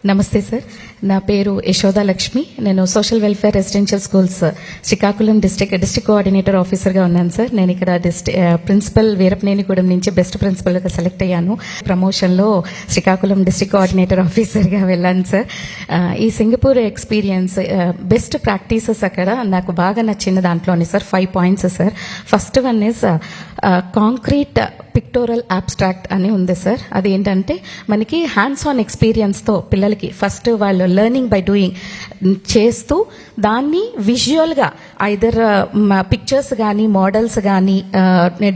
నమస్తే సార్, నా పేరు యశోదా లక్ష్మి. నేను social welfare residential schools Srikakulam district coordinator ఆఫీసర్గా ఉన్నాను సార్. నేను ఇక్కడ ప్రిన్సిపల్ వీరపనేనిగూడెం నుంచి బెస్ట్ ప్రిన్సిపల్గా సెలెక్ట్ అయ్యాను. ప్రమోషన్లో శ్రీకాకుళం డిస్ట్రిక్ట్ కోఆర్డినేటర్ ఆఫీసర్గా వెళ్ళాను సార్. ఈ సింగపూర్ ఎక్స్పీరియన్స్ బెస్ట్ ప్రాక్టీసెస్ అక్కడ నాకు బాగా నచ్చిన దాంట్లోనే sir 5 points sir. First one is concrete pictorial abstract అని ఉంది సార్. అది ఏంటంటే మనకి హ్యాండ్స్ ఆన్ ఎక్స్పీరియన్స్తో పిల్లలకి ఫస్ట్ వాళ్ళు లెర్నింగ్ బై డూయింగ్ చేస్తూ దాన్ని విజువల్గా ఐదర్ పిక్చర్స్ కానీ మోడల్స్ కానీ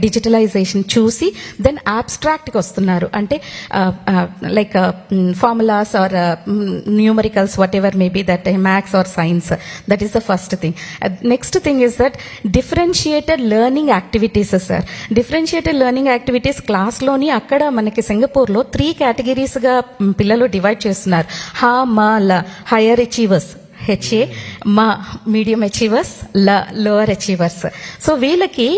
డిజిటలైజేషన్ చూసి దెన్ అబ్స్ట్రాక్ట్కి వస్తున్నారు. అంటే like formulas or numericals whatever maybe that maths or science. That is the first thing. Next thing is that differentiated learning activities sir. Differentiated learning activities క్లాస్లోని అక్కడ మనకి సింగపూర్లో 3 కేటగిరీస్గా పిల్లలు డివైడ్ చేస్తున్నారు. హా, మా, ల. హైయర్ అచీవర్స్ HA, మా medium achievers, lower achievers. So వీళ్ళకి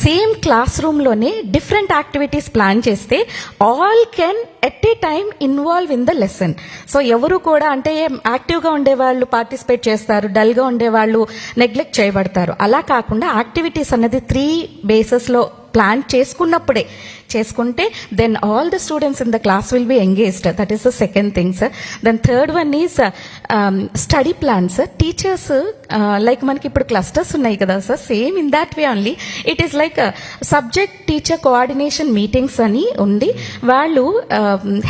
సేమ్ క్లాస్ రూమ్లోనే డిఫరెంట్ యాక్టివిటీస్ ప్లాన్ చేస్తే all can at a time involve in the lesson. So ఎవరు కూడా అంటే యాక్టివ్గా ఉండేవాళ్ళు పార్టిసిపేట్ చేస్తారు, డల్గా ఉండేవాళ్ళు నెగ్లెక్ట్ చేయబడతారు. అలా కాకుండా యాక్టివిటీస్ అనేది 3 బేసెస్లో ప్లాన్ చేసుకుంటే then all the students in the class will be engaged. That is the second thing sir. Then third one is study plans. Teachers like మనకి ఇప్పుడు క్లస్టర్స్ ఉన్నాయి కదా sir, same in that way only it is like subject teacher coordination meetings అని ఉండి వాళ్ళు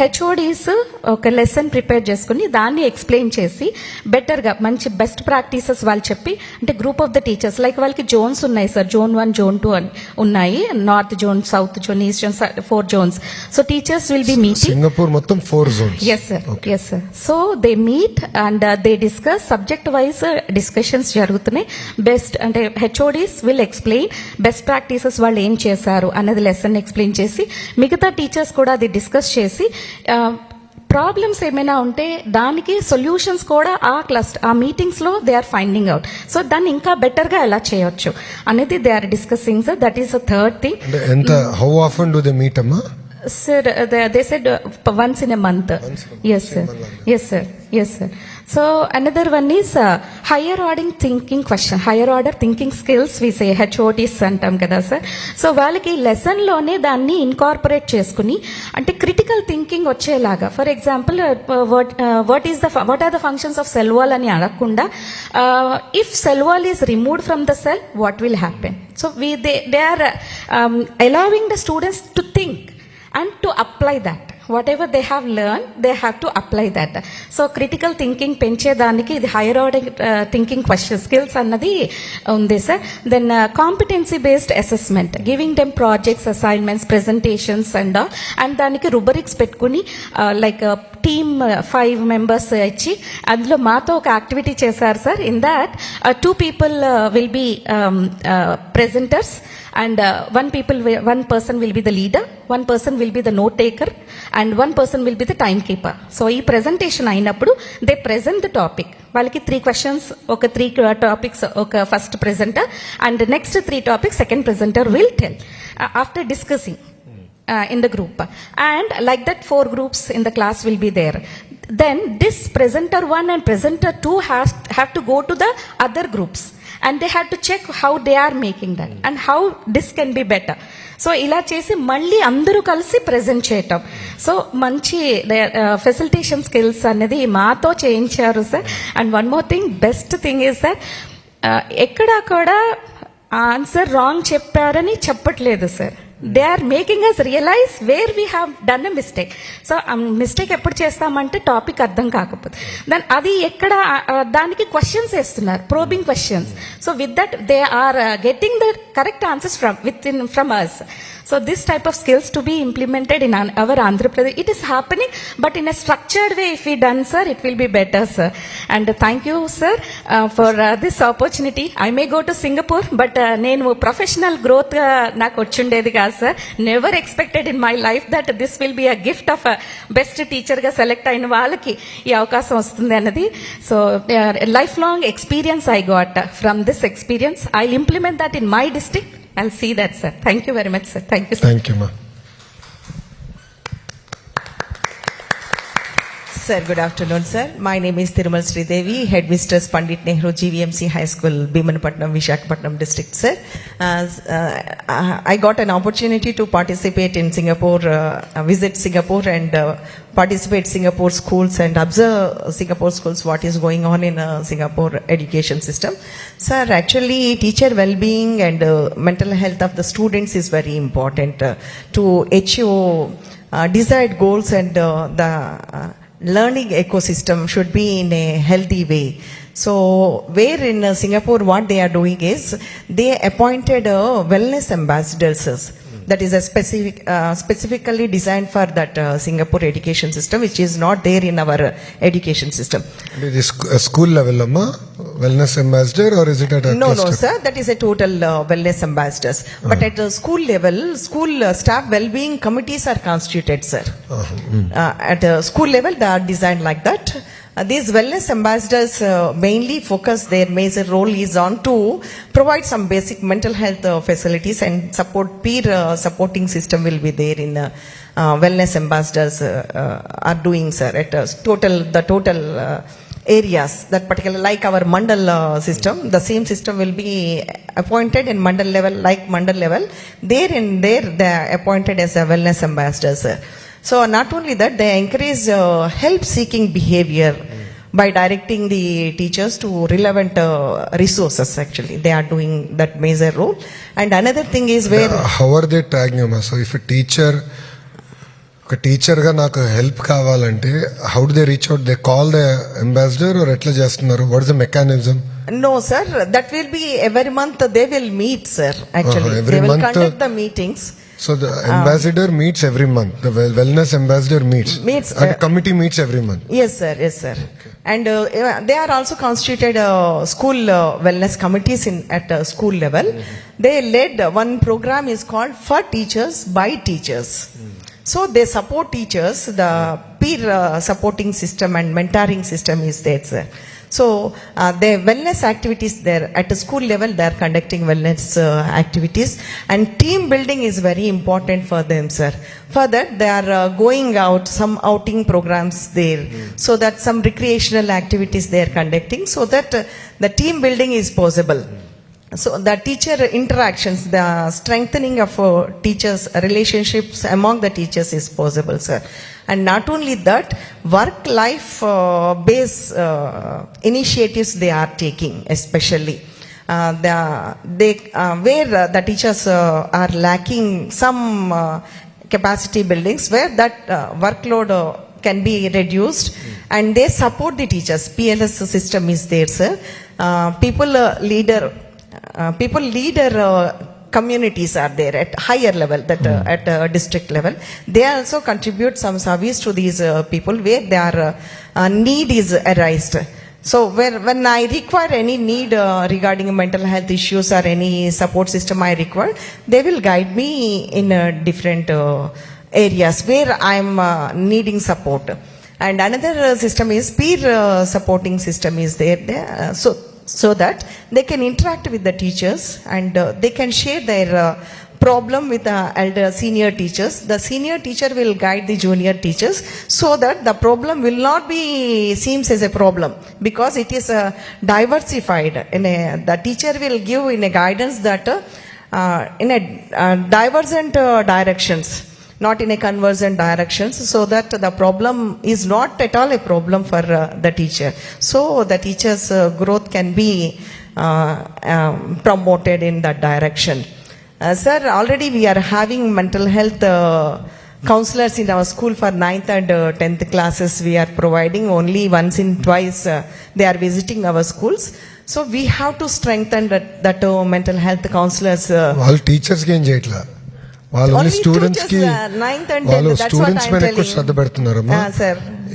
HODs ఒక lesson prepare చేసుకుని దాన్ని ఎక్స్ప్లెయిన్ చేసి బెటర్గా మంచి బెస్ట్ ప్రాక్టీసెస్ వాళ్ళు చెప్పి, అంటే group of the teachers like వాళ్ళకి జోన్స్ ఉన్నాయి సార్, Zone 1, Zone 2 అని ఉన్నాయి. North zone, south zone, east zone, 4 zones. So teachers will be meeting. Singapore మొత్తం 4 zones. Yes sir. Okay. Yes sir. So they meet and they discuss subject wise discussions జరుగుతున్నాయి. Best అంటే HODs will explain best practices వాళ్ళు ఏం చేశారు అన్నది lesson explain చేసి మిగతా teachers కూడా అది డిస్కస్ చేసి ప్రాబ్లమ్స్ ఏమైనా ఉంటే దానికి సొల్యూషన్స్ కూడా ఆ మీటింగ్స్ లో they are finding out. So దాన్ని ఇంకా బెటర్ గా ఎలా చేయొచ్చు అనేది they are discussing sir. That is the third thing. How often do they meet అమ్మా? Sir, they said once in a month. Yes sir. Yes sir. Yes sir. So another one is higher order thinking skills we say HOTs అంటాం కదా sir. So వాళ్ళకి lesson లోనే దాన్ని incorporate చేసుకుని అంటే critical thinking వచ్చేలాగా, for example what are the functions of cell wall అని అడగకుండా if cell wall is removed from the cell what will happen. So they are allowing the students to think and to apply that. Whatever they have learned, they have to apply that. So critical thinking పెంచేదానికి ఇది higher order thinking question skills అన్నది ఉంది sir. Then competency based assessment, giving them projects, assignments, presentations and దానికి rubrics పెట్టుకుని like team 5 members ఇచ్చి అందులో మాతో ఒక యాక్టివిటీ చేశారు sir. In that 2 people will be presenters and one person will be the leader, one person will be the note taker and one person will be the timekeeper. So ఈ presentation అయినప్పుడు they present the topic. వాళ్ళకి 3 questions, ఒక 3 topics ఒక first presenter and next 3 topics second presenter will tell after discussing in the group, and like that 4 groups in the class will be there. Then this presenter 1 and presenter 2 have to go to the other groups and they have to check how they are making that and how this can be better. So ఇలా చేసి మళ్ళీ అందరూ కలిసి present చేయటం. So మంచి facilitation skills అనేది మాతో చేయించారు sir. And one more thing, best thing is that ఎక్కడా కూడా ఆన్సర్ రాంగ్ చెప్పారని చెప్పట్లేదు sir. They are making us realise where we have done a mistake. So mistake ఎప్పుడు చేస్తామంటే టాపిక్ అర్థం కాకపోతే దాని అది ఎక్కడ దానికి క్వశ్చన్స్ వేస్తున్నారు, probing questions. So with that they are getting the correct answers from us. So this type of skills to be implemented in our Andhra Pradesh. It is happening, but in a structured way. If we done, sir, it will be better, sir. And thank you, sir, for this opportunity. I may go to Singapore, but nenu professional growth naku ochundedi ga, sir. Never expected in my life that this will be a gift of a best teacher ga select ayina vallaki ee avakasam vastundi anadi. So lifelong experience I got from this experience. I'll implement that in my district. I'll see that, sir. Thank you very much, sir. Thank you, sir. Thank you, ma. Sir, good afternoon, sir. My name is Thirumal Sridevi, Headmistress Pandit Nehru GVMC High School, Bhimanapatnam, Visakhapatnam district, sir. I got an opportunity to participate in Singapore, visit Singapore and participate Singapore schools and observe Singapore schools, what is going on in Singapore education system. Sir, actually teacher well-being and mental health of the students is very important to achieve desired goals, and the learning ecosystem should be in a healthy way. So where in Singapore what they are doing is they appointed wellness ambassadors. That is a specifically designed for that Singapore education system, which is not there in our education system. ఇది school level అమ్మా wellness ambassador or is it at No, sir, that is a total wellness ambassadors. But at school level, school staff well-being committees are constituted, sir. At school level, they are designed like that. These wellness ambassadors mainly focus, their major role is on to provide some basic mental health facilities and support peer supporting system will be there in wellness ambassadors are doing, sir, at the total areas, that particular like our mandal system, the same system will be appointed in mandal level, like mandal level there they are appointed as a wellness ambassadors. So not only that, they encourage help seeking behavior by directing the teachers to relevant resources. Actually they are doing that major role. And another thing is where how are they tracking అమ్మా? So if ఒక teacher గా నాకు help కావాలంటే how do they reach out? They call the ambassador or ఎట్లా చేస్తున్నారు? What is the mechanism? No, sir, that will be every month they will meet, sir. Actually every they will month, conduct the meetings. So the ambassador meets every month. The wellness ambassador meets. And committee meets every month. Yes, sir. Yes, sir. And they are also constituted school wellness committees at school level. They led one program is called For Teachers by Teachers. So they support teachers. The peer supporting system and mentoring system is there, sir. So the wellness activities there at the school level, they are conducting wellness activities, and team building is very important for them, sir. For that they are going out some outing programs there, so that some recreational activities they are conducting, so that the team building is possible. So the teacher interactions, the strengthening of teachers' relationships among the teachers is possible, sir. And not only that, work-life based initiatives they are taking, especially where the teachers are lacking some capacity buildings, where that workload can be reduced, and they support the teachers. PLS system is there, sir. People leader communities are there at higher level, that at district level. They also contribute some service to these people where their need is arised. So when I require any need regarding mental health issues or any support system I require, they will guide me in different areas where I am needing support. And another system is peer supporting system is there. So that they can interact with the teachers, and they can share their problem with the elder senior teachers. The senior teacher will guide the junior teachers, so that the problem will not be seems as a problem, because it is diversified. The teacher will give in a guidance that in a divergent directions, not in a convergent directions, so that the problem is not at all a problem for the teacher. So the teacher's growth can be promoted in that direction. Sir, already we are having mental health counselors in our school for 9th and 10th classes. We are providing only once in twice. They are visiting our schools. So we have to strengthen that mental health counselors. వాళ్ళు teachers కి ఏం చేయట్లా, వాళ్ళు only students కి, వాళ్ళు students పైన ఎక్కువ శ్రద్ధ పెడుతున్నారమ్మా.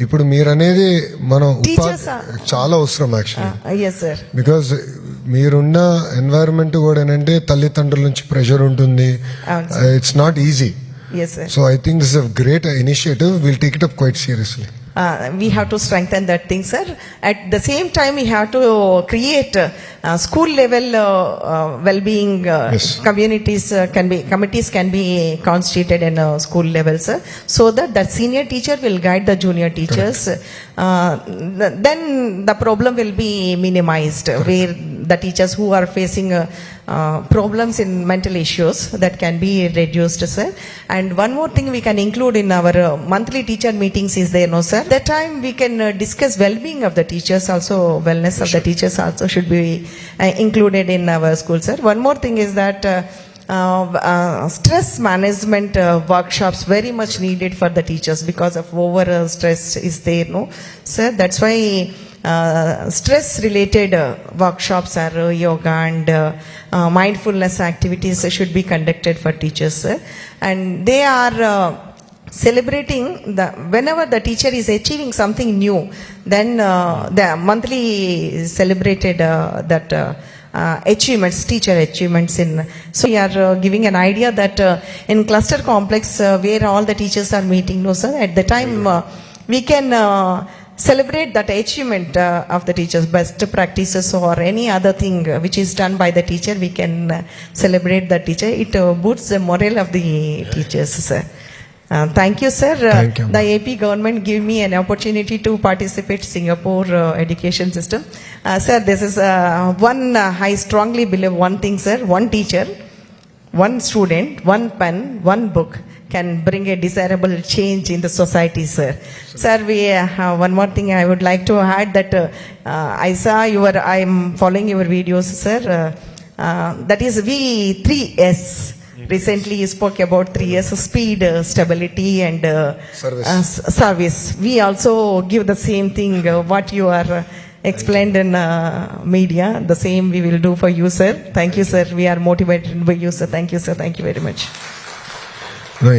ఇప్పుడు మీరు అనేది మనం చాలా అవసరం యాక్చువల్లీ, బికాజ్ మీరున్న ఎన్వైరన్మెంట్ కూడా ఏంటంటే తల్లిదండ్రుల నుంచి ప్రెషర్ ఉంటుంది. It's not easy. So I think this is a great initiative. Will take it up quite seriously. We have to strengthen that thing, sir. At the same time, we have to create school level well-being Yes. committees can be constituted in school level, sir, so that the senior teacher will guide the junior teachers. Then the problem will be minimized, where the teachers who are facing problems in mental issues, that can be reduced, sir. And one more thing we can include in our monthly teacher meetings is there, no, sir. That time we can discuss well-being of the teachers also, wellness of the teachers also should be included in our school, sir. One more thing is that stress management workshops very much needed for the teachers because of over stress is there, no, sir. That's why stress related workshops are yoga and mindfulness activities should be conducted for teachers, sir. And they are celebrating whenever the teacher is achieving something new, then the monthly celebrated that achievements, teacher achievements in. So we are giving an idea that in cluster complex where all the teachers are meeting, no, sir, at the time we can celebrate that achievement of the teachers, best practices or any other thing which is done by the teacher, we can celebrate the teacher. It boosts the morale of the teachers, sir. Thank you, sir. Thank you, ma'am. The AP government gave me an opportunity to participate Singapore education system. Sir, this is I strongly believe one thing, sir. One teacher, one student, one pen, one book can bring a desirable change in the society, sir. Sir, we one more thing I would like to add that I am following your videos, sir. That is V3S. Recently you spoke about 3S, speed, stability and service. We also give the same thing, what you are explained in media, the same we will do for you, sir. Thank you, sir. We are motivated by you, sir. Thank you, sir. Thank you very much.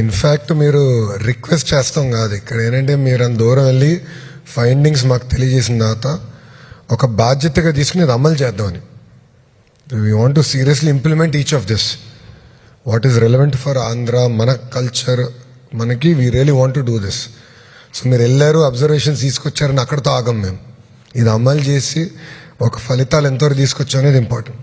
In fact మీరు request చేస్తాం కాదు, ఇక్కడ ఏంటంటే మీరు అంత దూరం వెళ్ళి findings మాకు తెలియజేసిన తర్వాత ఒక బాధ్యతగా తీసుకుని ఇది అమలు చేద్దామని. We want to seriously implement each of this what is relevant for Andhra, మన కల్చర్ మనకి we really want to do this. So మీరు వెళ్ళారు, అబ్జర్వేషన్స్ తీసుకొచ్చారని అక్కడితో ఆగం మేము. ఇది అమలు చేసి ఒక ఫలితాలు ఎంతవరకు తీసుకొచ్చా అనేది ఇంపార్టెంట్.